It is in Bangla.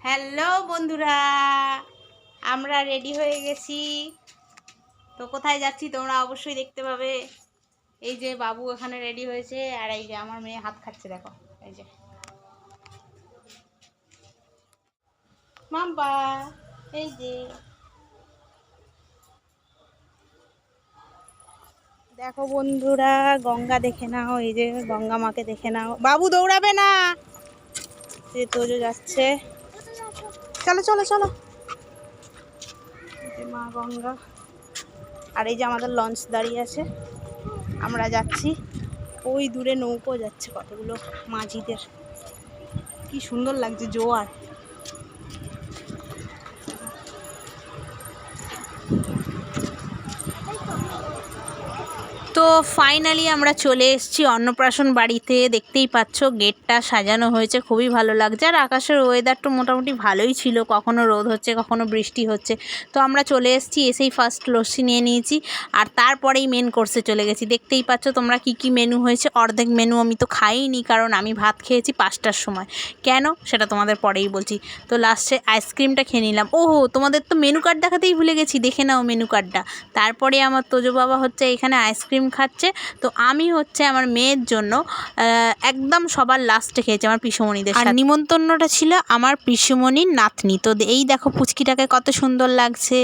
হ্যালো বন্ধুরা, আমরা রেডি হয়ে গেছি। তো কোথায় যাচ্ছি তোমরা অবশ্যই দেখতে পাবে। এই যে বাবু এখানে রেডি হয়েছে, আর এই যে আমার মেয়ে হাত খাচ্ছে, দেখো এই যে মাম্পা। এই যে দেখো বন্ধুরা, গঙ্গা দেখে নাও, এই যে গঙ্গা মাকে দেখে নাও। বাবু দৌড়াবে না, সে তোজো যাচ্ছে। চলো চলো চলো, এই যে মা গঙ্গা, আর এই যে আমাদের লঞ্চ দাঁড়িয়ে আছে, আমরা যাচ্ছি। ওই দূরে নৌকো যাচ্ছে, কতগুলো মাঝিদের, কি সুন্দর লাগছে জোয়ার। তো ফাইনালি আমরা চলে এসেছি অন্নপ্রাশন বাড়িতে। দেখতেই পাচ্ছ গেটটা সাজানো হয়েছে, খুবই ভালো লাগছে। আর আকাশের ওয়েদারটা মোটামুটি ভালোই ছিল, কখনো রোদ হচ্ছে কখনো বৃষ্টি হচ্ছে। তো আমরা চলে এসেছি, এসেই ফার্স্ট লস্যি নিয়ে নিয়েছি, আর তারপরেই মেন কোর্সে চলে গেছি। দেখতেই পাচ্ছ তোমরা কি কি মেনু হয়েছে। অর্ধেক মেনু আমি তো খাইনি, কারণ আমি ভাত খেয়েছি 5টার সময়। কেন সেটা তোমাদের পরেই বলছি। তো লাস্টে আইসক্রিমটা খেয়ে নিলাম। ওহো, তোমাদের তো মেনু কার্ড দেখাতেই ভুলে গেছি, দেখে নাও মেনু কার্ডটা। তারপরে আমার তোজো বাবা হচ্ছে এখানে আইসক্রিম খাচ্ছে। তো আমি হচ্ছে আমার মেয়ের জন্য একদম সবার লাস্টে খেয়েছি, আমার পিসুমণিদের সাথে। আর নিমন্ত্রণটা ছিল আমার পিসুমণির নাতনি। তো এই দেখো পুচকিটাকে কত সুন্দর লাগছে।